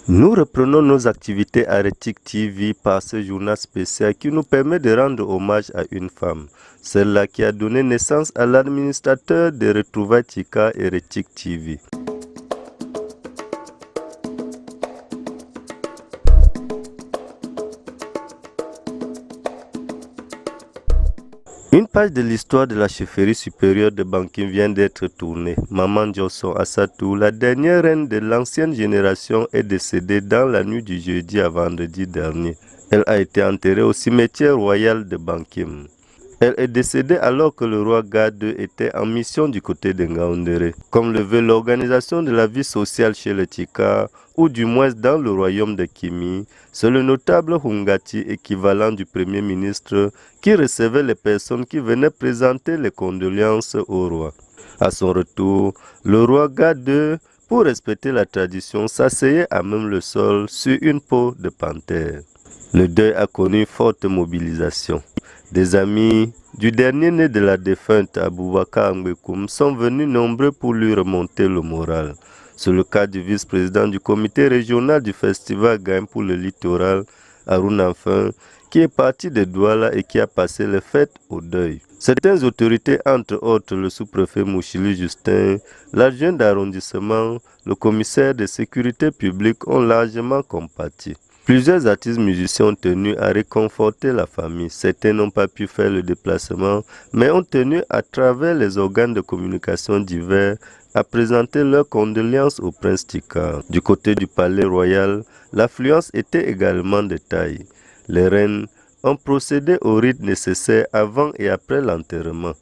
Nous reprenons nos activités à Rétique TV par ce journal spécial qui nous permet de rendre hommage à une femme, celle-là qui a donné naissance à l'administrateur de Retrouvailles Chika et Rétique TV. Une page de l'histoire de la chefferie supérieure de Bankim vient d'être tournée. Maman Johnson Assatou, la dernière reine de l'ancienne génération, est décédée dans la nuit du jeudi à vendredi dernier. Elle a été enterrée au cimetière royal de Bankim. Elle est décédée alors que le roi Gade était en mission du côté de Ngaoundéré. Comme le veut l'organisation de la vie sociale chez le Chika, ou du moins dans le royaume de Kimi, c'est le notable Hungati, équivalent du Premier ministre, qui recevait les personnes qui venaient présenter les condoléances au roi. À son retour, le roi Gade, pour respecter la tradition, s'asseyait à même le sol sur une peau de panthère. Le deuil a connu forte mobilisation. Des amis du dernier-né de la défunte Aboubakar Ngbekoum sont venus nombreux pour lui remonter le moral. C'est le cas du vice-président du comité régional du festival Gaïm pour le littoral, Haroun Enfin, qui est parti de Douala et qui a passé les fêtes au deuil. Certaines autorités, entre autres le sous-préfet Mouchili Justin, l'adjoint d'arrondissement, le commissaire de sécurité publique ont largement compati. Plusieurs artistes musiciens ont tenu à réconforter la famille. Certains n'ont pas pu faire le déplacement, mais ont tenu à travers les organes de communication divers à présenter leurs condoléances au prince Chika. Du côté du palais royal, l'affluence était également de taille. Les reines ont procédé au rite nécessaire avant et après l'enterrement.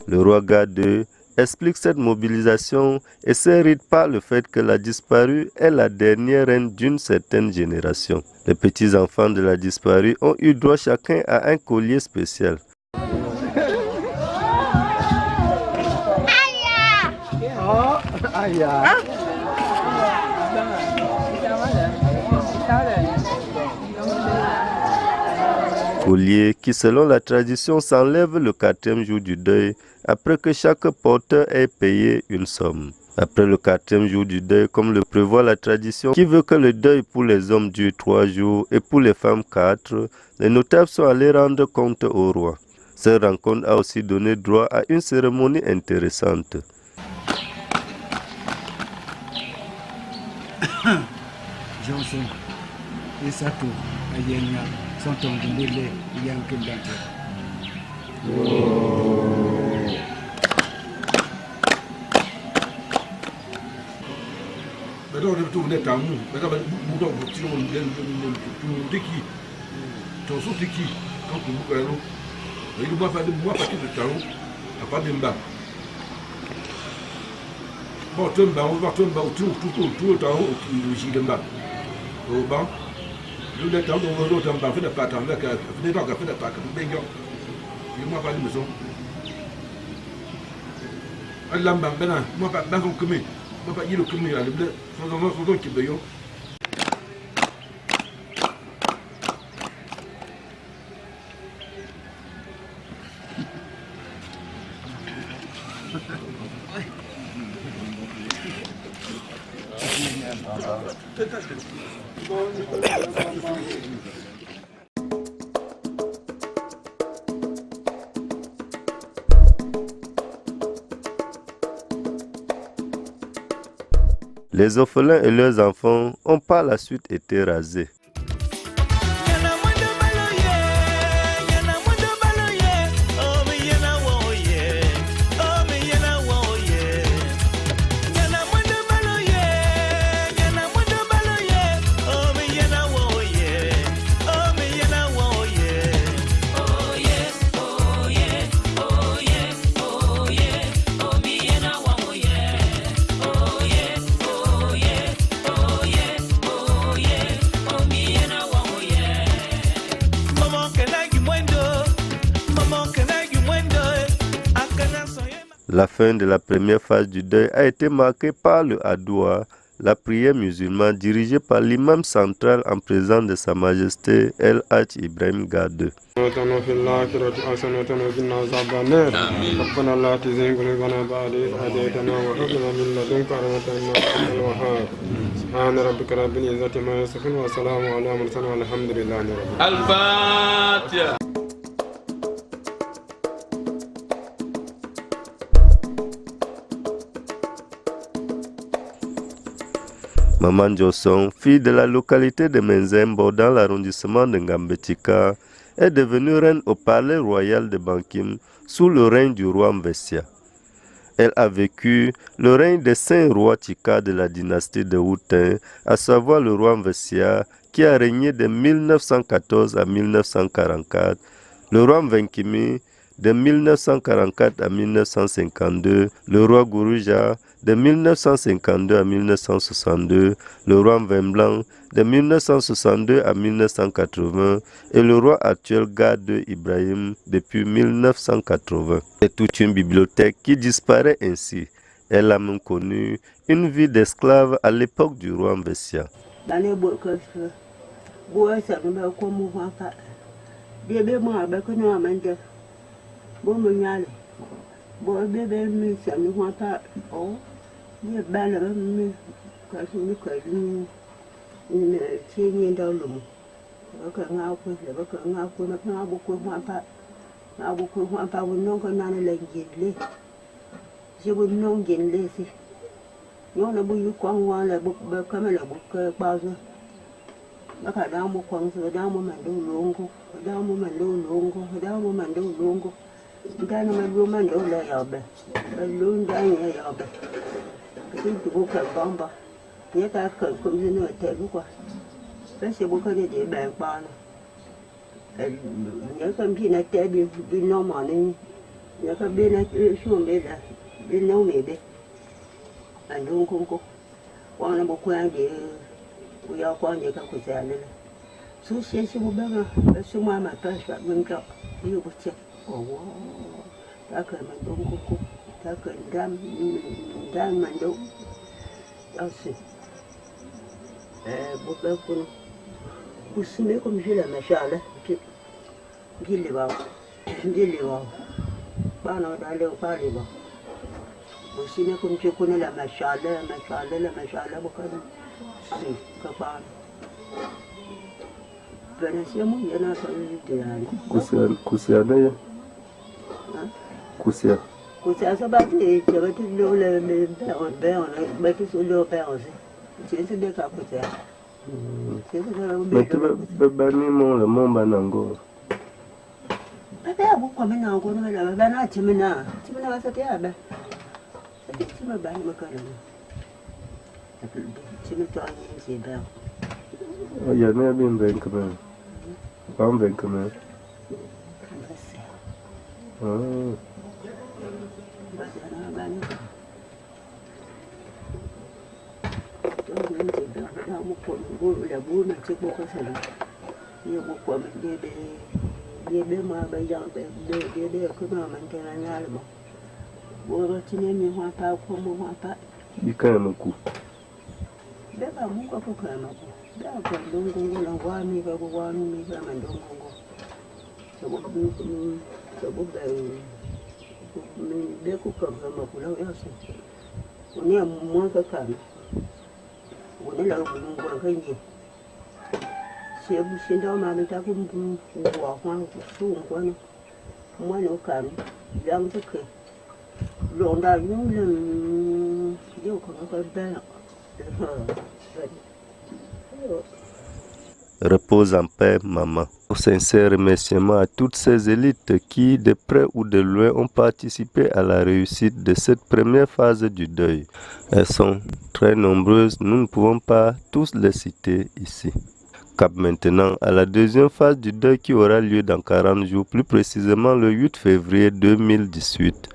Le roi Gade explique cette mobilisation et s'irrite par le fait que la disparue est la dernière reine d'une certaine génération. Les petits-enfants de la disparue ont eu droit chacun à un collier spécial. Collier qui, selon la tradition, s'enlève le 4e jour du deuil après que chaque porteur ait payé une somme. Après le 4e jour du deuil, comme le prévoit la tradition, qui veut que le deuil pour les hommes dure 3 jours et pour les femmes 4, les notables sont allés rendre compte au roi. Cette rencontre a aussi donné droit à une cérémonie intéressante. Johnson, Isatou, Ayenya, sont tombés les Yankees d'Antier. But don't do that town, but I don't put you on to Dicky. To so Dicky, come to Bukalo. You must have the more particular town, a padding back. Bottom about two town, you see them back. Go back. You let down the road and back for the pattern like a dog for the pack of the big young. You must have the so. Alamba bena moi pas banco comme moi pas yelo comme là le son qui beyo. Les orphelins et leurs enfants ont par la suite été rasés. La fin de la première phase du deuil a été marquée par le Adoua, la prière musulmane dirigée par l'imam central en présence de Sa Majesté El Hadj Ibrahim Gade. Maman Josson, fille de la localité de Menzembo dans l'arrondissement de Ngambetika, est devenue reine au palais royal de Bankim sous le règne du roi Mvessia. Elle a vécu le règne des 5 rois Chika de la dynastie de Houtin, à savoir le roi Mvessia qui a régné de 1914 à 1944, le roi Mvenkimi de 1944 à 1952, le roi Gourouja de 1952 à 1962, le roi Mvemblan de 1962 à 1980 et le roi actuel Gade Ibrahim depuis 1980. C'est toute une bibliothèque qui disparaît ainsi. Elle a même connu une vie d'esclave à l'époque du roi Mvessia. Bố mình nhale, bố bé bé mình xem như hoa ta, ô, như ba là mình cái gì như cái như chi nhiên đâu lùng, cái ngao quên là cái ngao quên nó ngao bố quên hoa ta vốn nông cái nan là gì lên, chỉ vốn nông gì lên gì, nhớ là bố quăng hoa là bố cái mà là bố bao giờ, nó cả đau bố quăng rồi đau bố mình đâu luôn cô, đau bố mình đâu luôn cô, đau bố mình đâu luôn cô. Cái nó luôn mà đâu là giàu bè, luôn đây là giàu bè, cái bố cần con bao, nhớ ta cần cũng như nữa thế bố qua, cái xe bố cái để bèn bao này, nhớ cái gì này té bị nấu mà nên, nhớ cái bên này xuống đây là bên nấu mì đây, anh luôn không có, quan là bố quen để bố giao quan để các cụ già này, số xe bố bé mà, số mà ta phải mình cho, ví dụ bố chết. Oh, ta cần mình đúng cô, ta cần đam mình đúng, đó là, bố bé cô xin mấy con gì là mà sao đấy, gì lì vào, ba nó đã lâu ba lì vào, bố xin mấy con gì cô này là mà sao đấy, bố cái gì các bạn. Kusia Kusia ça va te le mais que sur le père aussi. C'est des cas Kusia. Mais tu veux banni le mon banango. Papa beaucoup mais nango mais là bana timina va ça te ba. Tu me banni me calme. Tu me toi c'est bien. Il y a bien ben quand même. Pas ben quand même. Bố mà trước bố có thể nhiều bố của mình đi mà bây giờ đi cứ mà mình cái là nhà rồi mà Bora tinha me rapa como rapa. E Kanaku. Deva muka kukana ko. Da ko dongo la wani ga wani ga mandongo. Sabu da be ku kam ma kula yaso. Wani amma ka kana. Wani la ko kan yi. Sai bu shin da ma ta ku wa kwan su kwan. Mo no kan yang ta ke. Londa yung le yo ko ka ba. Repose en paix, maman. Au sincère remerciement à toutes ces élites qui, de près ou de loin, ont participé à la réussite de cette première phase du deuil. Elles sont très nombreuses, nous ne pouvons pas tous les citer ici. Cap maintenant à la deuxième phase du deuil qui aura lieu dans 40 jours, plus précisément le 8 février 2018.